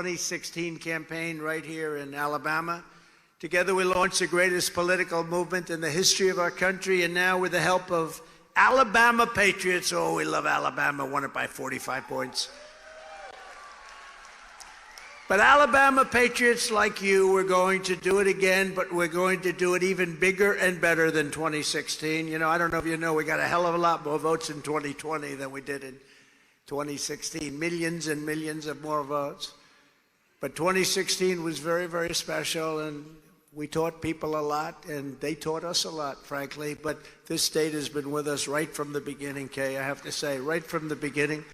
2016 campaign right here in Alabama. Together we launched the greatest political movement in the history of our country, and now with the help of Alabama patriots, oh, we love Alabama, won it by 45 points. But Alabama patriots like you, we're going to do it again, but we're going to do it even bigger and better than 2016. You know, I don't know if you know, we got a hell of a lot more votes in 2020 than we did in 2016. Millions and millions of more votes. But 2016 was very, very special, and we taught people a lot, and they taught us a lot, frankly. But this state has been with us right from the beginning, Kay, I have to say, right from the beginning.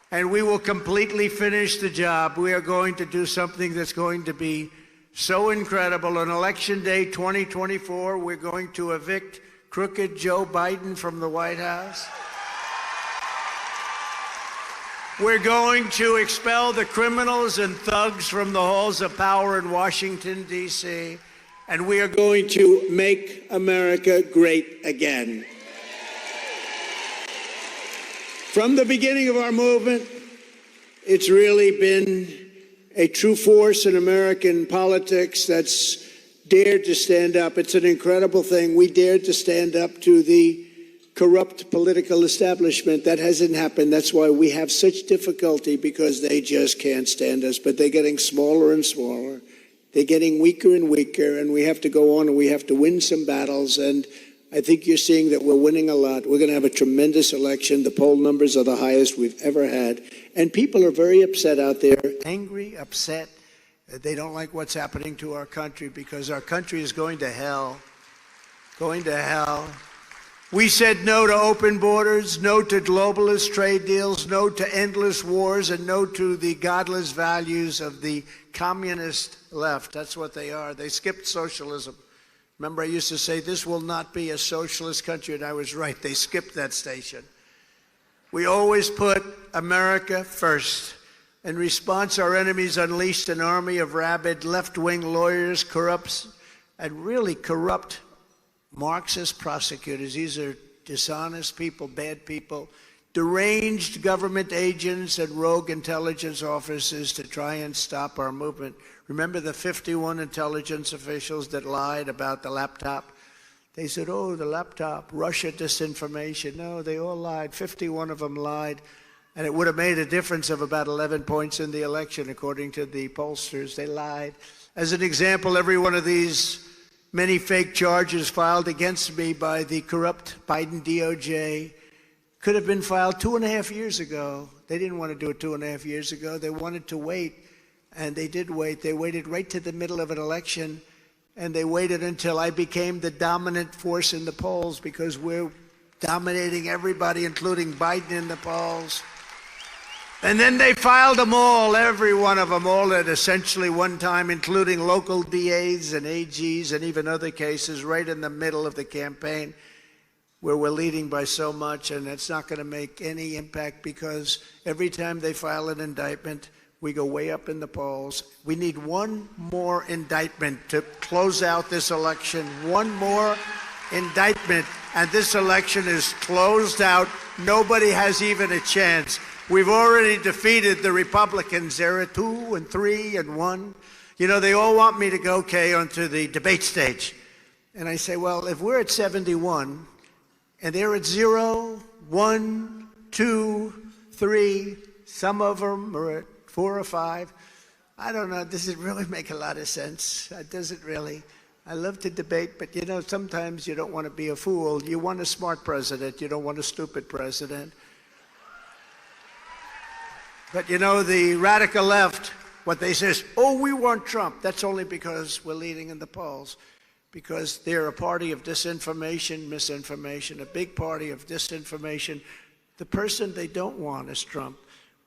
And we will completely finish the job. We are going to do something that's going to be so incredible. On Election Day 2024, we're going to evict crooked Joe Biden from the White House. We're going to expel the criminals and thugs from the halls of power in Washington, D.C., and we are going to make America great again. From the beginning of our movement, it's really been a true force in American politics that's dared to stand up. It's an incredible thing. We dared to stand up to the corrupt political establishment. That hasn't happened. That's why we have such difficulty, because they just can't stand us. But they're getting smaller and smaller. They're getting weaker and weaker, and we have to go on and we have to win some battles. And I think you're seeing that we're winning a lot. We're going to have a tremendous election. The poll numbers are the highest we've ever had. And people are very upset out there. Angry, upset. They don't like what's happening to our country, because our country is going to hell. Going to hell. We said no to open borders, no to globalist trade deals, no to endless wars, and no to the godless values of the communist left. That's what they are. They skipped socialism. Remember, I used to say, this will not be a socialist country, and I was right. They skipped that station. We always put America first. In response, our enemies unleashed an army of rabid left-wing lawyers, corrupt Marxist prosecutors. These are dishonest people, bad people, deranged government agents and rogue intelligence officers to try and stop our movement. Remember the 51 intelligence officials that lied about the laptop? They said, oh, the laptop, Russia disinformation. No, they all lied. 51 of them lied. And it would have made a difference of about 11 points in the election, according to the pollsters. They lied. As an example, every one of these many fake charges filed against me by the corrupt Biden DOJ could have been filed 2.5 years ago. They didn't want to do it 2.5 years ago. They wanted to wait, and they did wait. They waited right to the middle of an election, and they waited until I became the dominant force in the polls, because we're dominating everybody, including Biden, in the polls. And then they filed them all, every one of them, all at essentially one time, including local DAs and AGs and even other cases right in the middle of the campaign, where we're leading by so much, and it's not going to make any impact, because every time they file an indictment, we go way up in the polls. We need one more indictment to close out this election. One more indictment, and this election is closed out. Nobody has even a chance. We've already defeated the Republicans. They're at 2 and 3 and 1. You know, they all want me to go, Kay, onto the debate stage. And I say, well, if we're at 71 and they're at 0, 1, 2, 3, some of them are at 4 or 5. I don't know. Does it really make a lot of sense? Does it really? I love to debate, but you know, sometimes you don't want to be a fool. You want a smart president. You don't want a stupid president. But you know, the radical left, what they say is, oh, we want Trump. That's only because we're leading in the polls, because they're a party of disinformation, misinformation, a big party of disinformation. The person they don't want is Trump.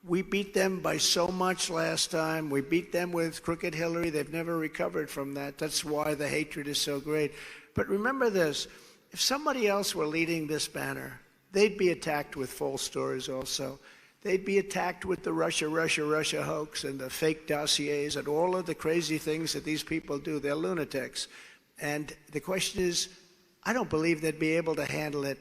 We beat them by so much last time. We beat them with crooked Hillary. They've never recovered from that. That's why the hatred is so great. But remember this, if somebody else were leading this banner, they'd be attacked with false stories also. They'd be attacked with the Russia hoax and the fake dossiers and all of the crazy things that these people do. They're lunatics. And the question is, I don't believe they'd be able to handle it,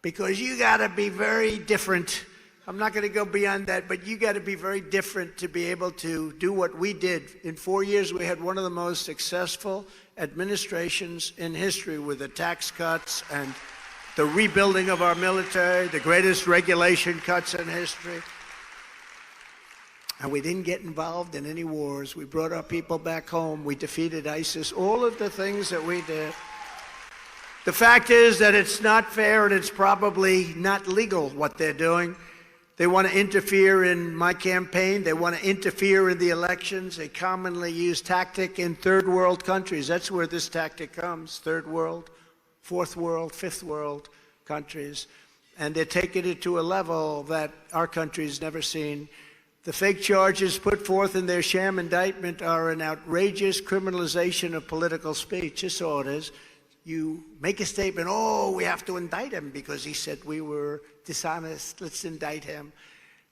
because you got to be very different I'm not going to go beyond that, but you got to be very different to be able to do what we did. In 4 years, we had one of the most successful administrations in history with the tax cuts and the rebuilding of our military, the greatest regulation cuts in history. And we didn't get involved in any wars. We brought our people back home. We defeated ISIS, all of the things that we did. The fact is that it's not fair and it's probably not legal what they're doing. They want to interfere in my campaign. They want to interfere in the elections. They commonly use tactic in third world countries. That's where this tactic comes, third world, fourth world, fifth world countries. And they're taking it to a level that our country's never seen. The fake charges put forth in their sham indictment are an outrageous criminalization of political speech. That's all it is. You make a statement, oh, we have to indict him because he said we were dishonest. Let's indict him.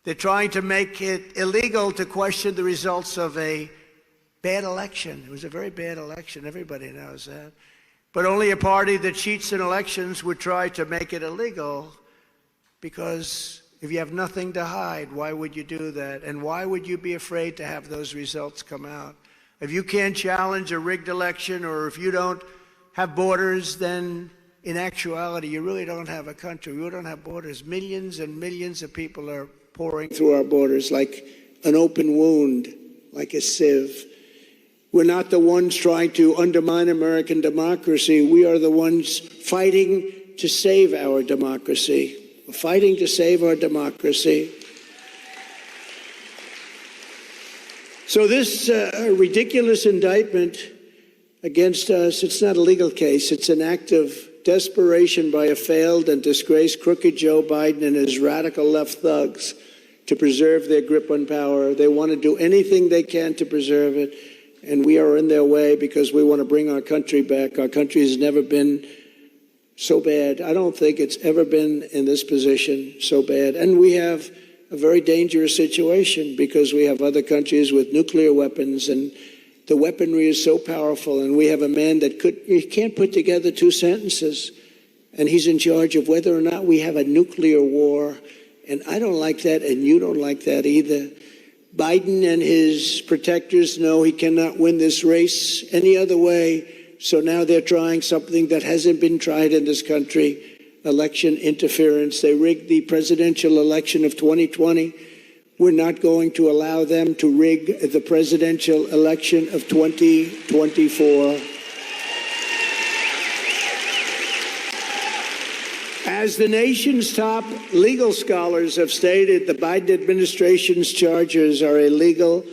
They're trying to make it illegal to question the results of a bad election. It was a very bad election. Everybody knows that. But only a party that cheats in elections would try to make it illegal, because if you have nothing to hide, why would you do that? And why would you be afraid to have those results come out? If you can't challenge a rigged election, or if you don't have borders, then in actuality, you really don't have a country. We don't have borders. Millions and millions of people are pouring through our borders like an open wound, like a sieve. We're not the ones trying to undermine American democracy. We are the ones fighting to save our democracy. We're fighting to save our democracy. So this ridiculous indictment against us, it's not a legal case. It's an act of desperation by a failed and disgraced crooked Joe Biden and his radical left thugs to preserve their grip on power. They want to do anything they can to preserve it, and we are in their way because we want to bring our country back. Our country has never been so bad. I don't think it's ever been in this position so bad. And we have a very dangerous situation because we have other countries with nuclear weapons, and the weaponry is so powerful, and we have a man that he can't put together two sentences, and he's in charge of whether or not we have a nuclear war. And I don't like that, and you don't like that either. Biden and his protectors know he cannot win this race any other way, so now they're trying something that hasn't been tried in this country, election interference. They rigged the presidential election of 2020. We're not going to allow them to rig the presidential election of 2024. As the nation's top legal scholars have stated, the Biden administration's charges are a legal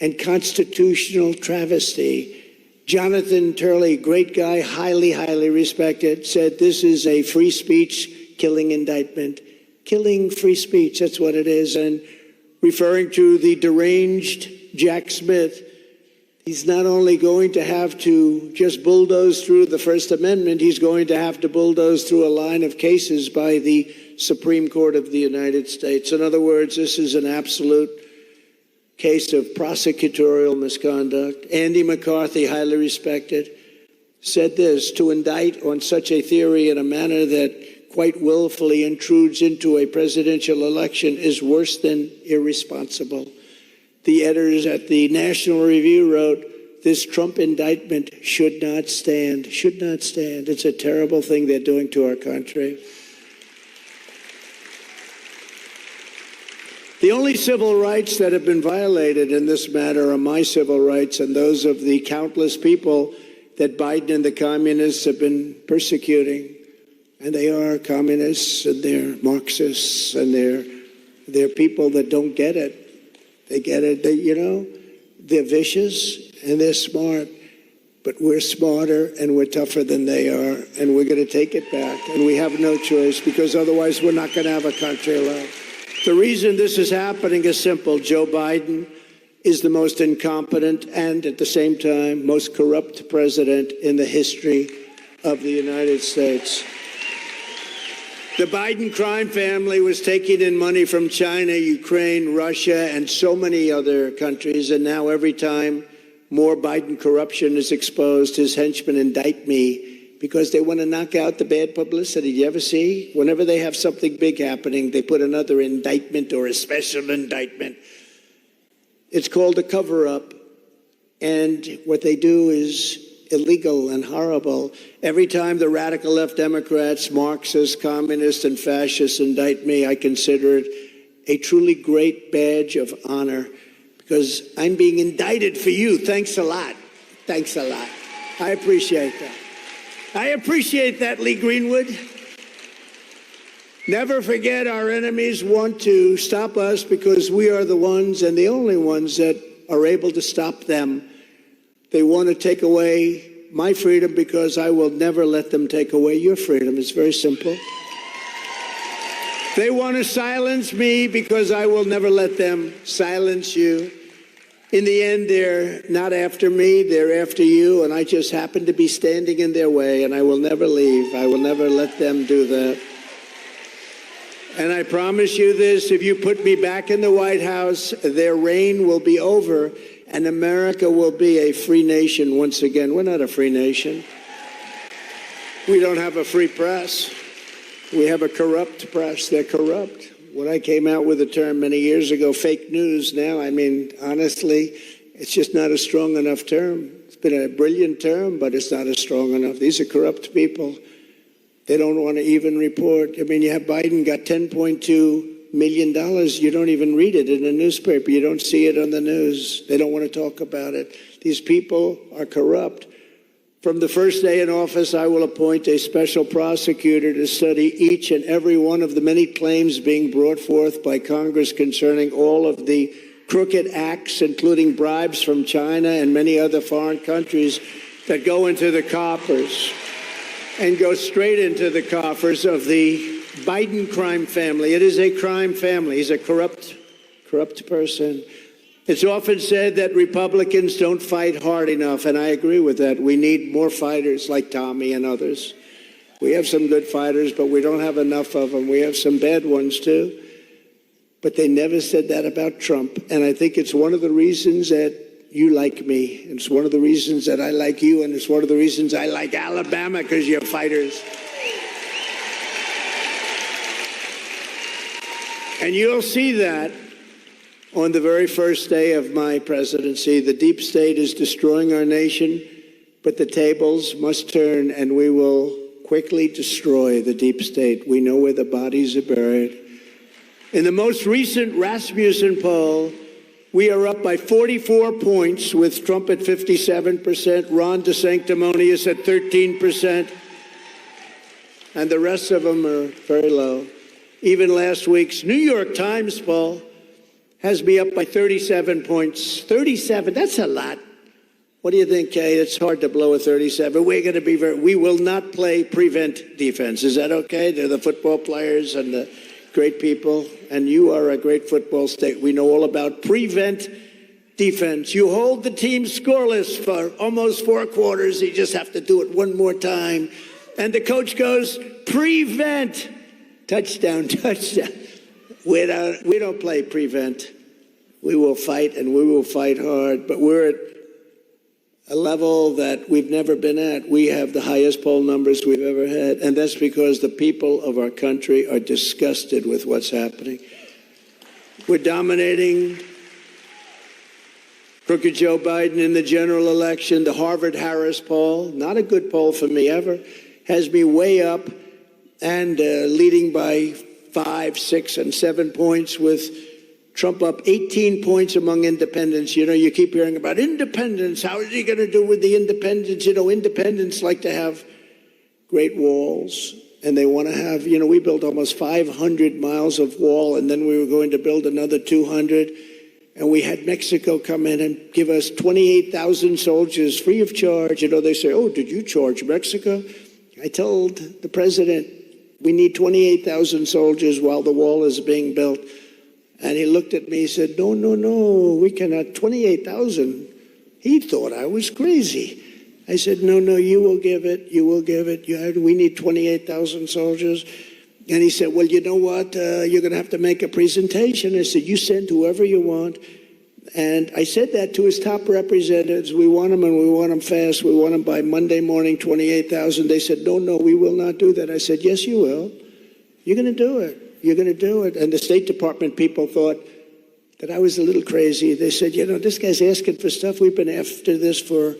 and constitutional travesty. Jonathan Turley, great guy, highly, highly respected, said this is a free speech killing indictment. Killing free speech, that's what it is. And referring to the deranged Jack Smith, he's not only going to have to just bulldoze through the First Amendment, he's going to have to bulldoze through a line of cases by the Supreme Court of the United States. In other words, this is an absolute case of prosecutorial misconduct. Andy McCarthy, highly respected, said this: to indict on such a theory in a manner that quite willfully intrudes into a presidential election is worse than irresponsible. The editors at the National Review wrote, this Trump indictment should not stand, should not stand. It's a terrible thing they're doing to our country. The only civil rights that have been violated in this matter are my civil rights and those of the countless people that Biden and the communists have been persecuting. And they are communists, and they're Marxists, and they're people that don't get it. They get it, they're vicious and they're smart, but we're smarter and we're tougher than they are, and we're going to take it back, and we have no choice, because otherwise we're not going to have a country left. The reason this is happening is simple. Joe Biden is the most incompetent and at the same time most corrupt president in the history of the United States. The Biden crime family was taking in money from China, Ukraine, Russia, and so many other countries. And now every time more Biden corruption is exposed, his henchmen indict me because they want to knock out the bad publicity. You ever see? Whenever they have something big happening, they put another indictment or a special indictment. It's called a cover-up. And what they do is illegal and horrible. Every time the radical left Democrats, Marxists, communists, and fascists indict me, I consider it a truly great badge of honor because I'm being indicted for you. Thanks a lot. Thanks a lot. I appreciate that. I appreciate that, Lee Greenwood. Never forget our enemies want to stop us because we are the ones and the only ones that are able to stop them. They want to take away my freedom because I will never let them take away your freedom. It's very simple. They want to silence me because I will never let them silence you. In the end, they're not after me, they're after you, and I just happen to be standing in their way, and I will never leave. I will never let them do that. And I promise you this, if you put me back in the White House, their reign will be over, and America will be a free nation once again. We're not a free nation. We don't have a free press. We have a corrupt press. They're corrupt. When I came out with a term many years ago, fake news, now, I mean, honestly, it's just not a strong enough term. It's been a brilliant term, but it's not as strong enough. These are corrupt people. They don't want to even report. I mean, you have Biden got $10.2 million. You don't even read it in the newspaper. You don't see it on the news. They don't want to talk about it. These people are corrupt. From the first day in office, I will appoint a special prosecutor to study each and every one of the many claims being brought forth by Congress concerning all of the crooked acts, including bribes from China and many other foreign countries that go into the coffers and go straight into the coffers of the Biden crime family. It is a crime family. He's a corrupt person. It's often said that Republicans don't fight hard enough, and I agree with that. We need more fighters like Tommy and others. We have some good fighters, but we don't have enough of them. We have some bad ones, too. But they never said that about Trump, and I think it's one of the reasons that you like me. It's one of the reasons that I like you, and it's one of the reasons I like Alabama, because you're fighters. And you'll see that on the very first day of my presidency. The deep state is destroying our nation, but the tables must turn, and we will quickly destroy the deep state. We know where the bodies are buried. In the most recent Rasmussen poll, we are up by 44 points, with Trump at 57%, Ron DeSanctimonious at 13%, and the rest of them are very low. Even last week's New York Times poll has me up by 37 points. 37, that's a lot. What do you think, Kay? It's hard to blow a 37. We're going to be we will not play prevent defense. Is that okay? They're the football players and the great people, and you are a great football state. We know all about prevent defense. You hold the team scoreless for almost 4 quarters. You just have to do it one more time. And the coach goes, prevent, touchdown, touchdown. We don't play prevent. We will fight, and we will fight hard, but we're at a level that we've never been at. We have the highest poll numbers we've ever had, and that's because the people of our country are disgusted with what's happening. We're dominating crooked Joe Biden in the general election. The Harvard-Harris poll, not a good poll for me ever, has me way up and leading by 5, 6, and 7 points, with Trump up 18 points among independents. You know, you keep hearing about independents. How is he going to do with the independents? You know, independents like to have great walls, and they want to have, you know, we built almost 500 miles of wall, and then we were going to build another 200, and we had Mexico come in and give us 28,000 soldiers free of charge. You know, they say, oh, did you charge Mexico? I told the president, we need 28,000 soldiers while the wall is being built. And he looked at me, he said, no, no, no, we cannot, 28,000. He thought I was crazy. I said, no, no, you will give it, you will give it. We need 28,000 soldiers. And he said, well, you know what, you're going to have to make a presentation. I said, you send whoever you want. And I said that to his top representatives. We want them, and we want them fast. We want them by Monday morning, 28,000. They said, no, we will not do that. I said, yes, you will. You're going to do it. You're going to do it. And the State Department people thought that I was a little crazy. They said, this guy's asking for stuff. We've been after this for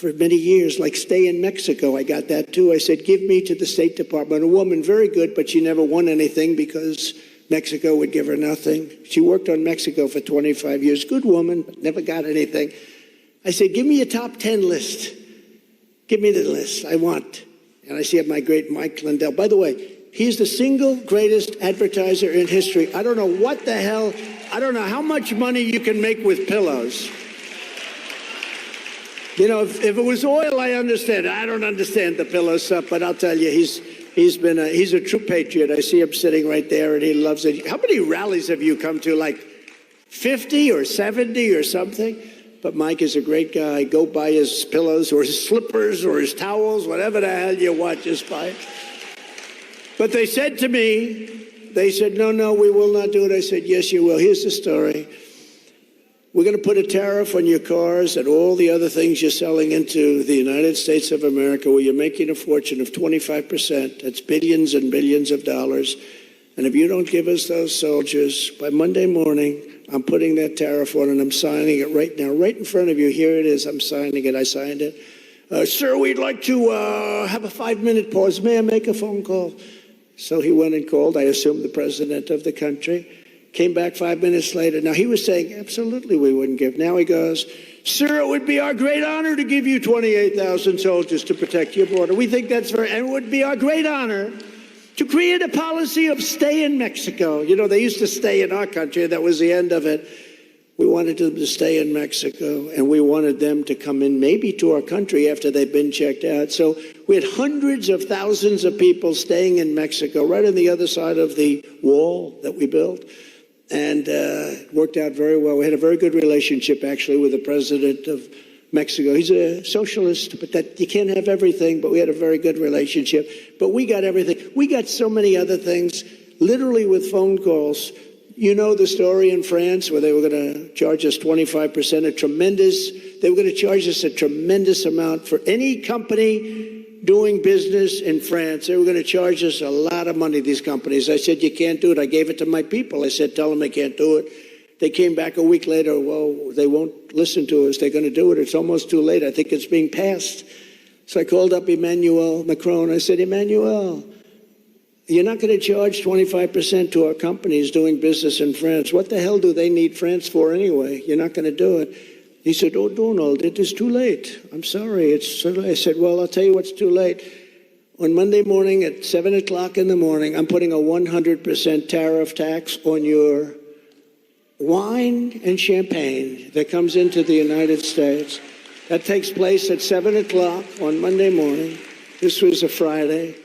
many years, like stay in Mexico. I got that too. I said, give me to the State Department. A woman, very good, but she never won anything because Mexico would give her nothing. She worked on Mexico for 25 years. Good woman, but never got anything. I said, give me a top 10 list. Give me the list I want. And I see my great Mike Lindell. By the way, he's the single greatest advertiser in history. I don't know what the hell, I don't know how much money you can make with pillows. If it was oil, I understand. I don't understand the pillow stuff, but I'll tell you, he's a true patriot. I see him sitting right there, and he loves it. How many rallies have you come to? Like 50 or 70 or something? But Mike is a great guy. Go buy his pillows or his slippers or his towels, whatever the hell you want, just buy it. But they said to me, no, we will not do it. I said, yes, you will. Here's the story. We're going to put a tariff on your cars and all the other things you're selling into the United States of America, where you're making a fortune of 25%. That's billions and billions of dollars. And if you don't give us those soldiers, by Monday morning, I'm putting that tariff on, and I'm signing it right now, right in front of you. Here it is. I'm signing it. I signed it. Sir, we'd like to have a 5-minute pause. May I make a phone call? So he went and called, I assume, the president of the country. Came back 5 minutes later. Now, he was saying, absolutely, we wouldn't give. Now he goes, sir, it would be our great honor to give you 28,000 soldiers to protect your border. We think that's and it would be our great honor to create a policy of stay in Mexico. They used to stay in our country. That was the end of it. We wanted them to stay in Mexico, and we wanted them to come in maybe to our country after they've been checked out. So we had hundreds of thousands of people staying in Mexico, right on the other side of the wall that we built. And it worked out very well. We had a very good relationship, actually, with the president of Mexico. He's a socialist, but that you can't have everything, but we had a very good relationship. But we got everything. We got so many other things, literally with phone calls. You know the story in France where they were going to charge us 25%, they were going to charge us a tremendous amount for any company doing business in France. They were going to charge us a lot of money, these companies. I said, you can't do it. I gave it to my people. I said, tell them they can't do it. They came back a week later. Well, they won't listen to us. They're going to do it. It's almost too late. I think it's being passed. So I called up Emmanuel Macron. I said, Emmanuel, you're not going to charge 25% to our companies doing business in France. What the hell do they need France for anyway? You're not going to do it. He said, oh, Donald, it is too late. I'm sorry, it's so late. I said, well, I'll tell you what's too late. On Monday morning at 7 o'clock in the morning, I'm putting a 100% tariff tax on your wine and champagne that comes into the United States. That takes place at 7 o'clock on Monday morning. This was a Friday.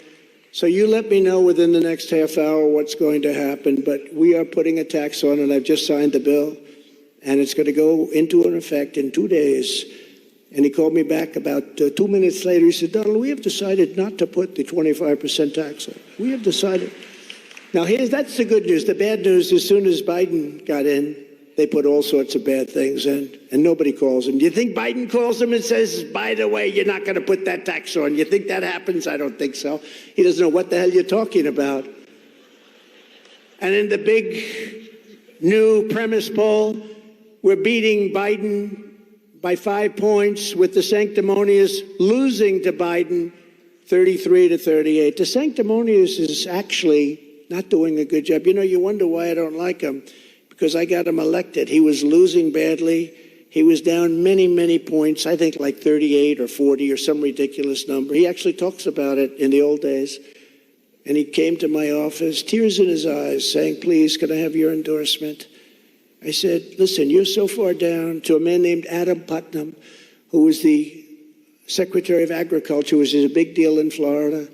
So you let me know within the next half hour what's going to happen. But we are putting a tax on, and I've just signed the bill. And it's going to go into an effect in 2 days. And he called me back about 2 minutes later. He said, Donald, we have decided not to put the 25% tax on. We have decided. Now, that's the good news. The bad news, as soon as Biden got in, they put all sorts of bad things in, and nobody calls him. Do you think Biden calls him and says, by the way, you're not going to put that tax on? You think that happens? I don't think so. He doesn't know what the hell you're talking about. And in the big new premise poll, we're beating Biden by 5 points, with the sanctimonious losing to Biden 33-38. The sanctimonious is actually not doing a good job. You wonder why I don't like him. Because I got him elected. He was losing badly. He was down many, many points, I think like 38 or 40 or some ridiculous number. He actually talks about it in the old days. And he came to my office, tears in his eyes, saying, please, can I have your endorsement? I said, listen, you're so far down, to a man named Adam Putnam, who was the Secretary of Agriculture, which is a big deal in Florida.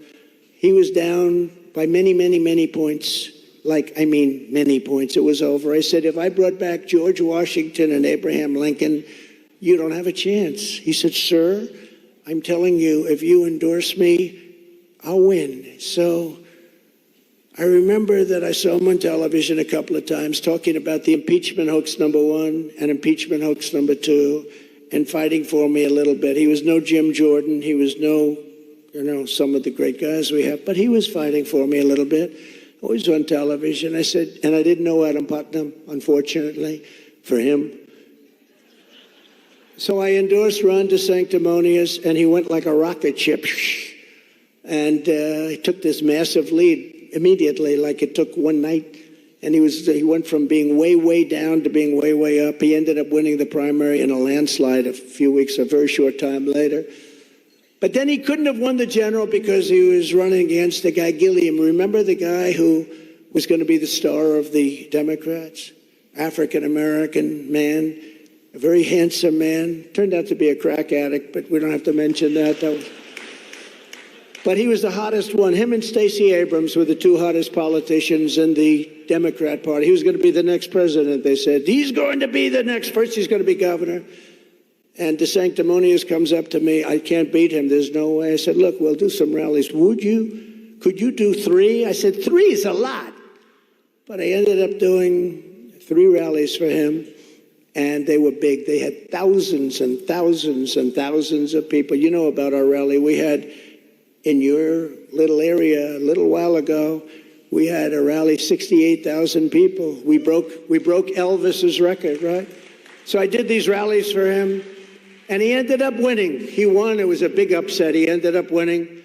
He was down by many, many, many points. Many points. It was over. I said, if I brought back George Washington and Abraham Lincoln, you don't have a chance. He said, sir, I'm telling you, if you endorse me, I'll win. So I remember that I saw him on television a couple of times talking about the impeachment hoax #1 and impeachment hoax #2 and fighting for me a little bit. He was no Jim Jordan. He was no, some of the great guys we have, but he was fighting for me a little bit. Always on television. I said, and I didn't know Adam Putnam, unfortunately, for him. So I endorsed Ron DeSanctimonious, and he went like a rocket ship. And he took this massive lead immediately, like it took one night. And he went from being way, way down to being way, way up. He ended up winning the primary in a landslide a very short time later. But then he couldn't have won the general because he was running against the guy Gilliam. Remember the guy who was going to be the star of the Democrats? African-American man, a very handsome man. Turned out to be a crack addict, but we don't have to mention that. But he was the hottest one. Him and Stacey Abrams were the two hottest politicians in the Democrat Party. He was going to be the next president, they said. He's going to be the next. First, he's going to be governor. And DeSanctimonious comes up to me. I can't beat him. There's no way. I said, look, we'll do some rallies. Would you? Could you do 3? I said, 3 is a lot. But I ended up doing 3 rallies for him. And they were big. They had thousands and thousands and thousands of people. You know about our rally. We had, in your little area, a little while ago, we had a rally, 68,000 people. We broke Elvis's record, right? So I did these rallies for him, and he ended up winning. He won. It was a big upset. He ended up winning.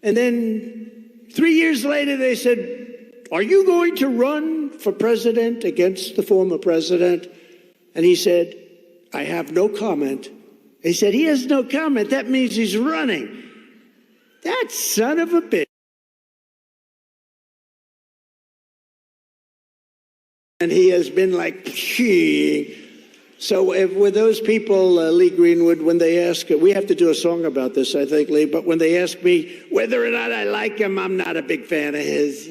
And then 3 years later, they said, are you going to run for president against the former president? And he said, I have no comment. He said, he has no comment. That means he's running. That son of a bitch. And he has been like, pshee. So with those people, Lee Greenwood, when they ask, we have to do a song about this, I think, Lee, but when they ask me whether or not I like him, I'm not a big fan of his,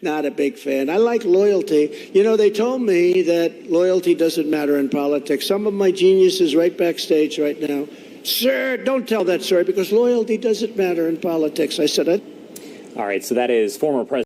Not a big fan. I like loyalty. They told me that loyalty doesn't matter in politics. Some of my geniuses right backstage right now, sir, don't tell that story because loyalty doesn't matter in politics. I said, all right, so that is former President.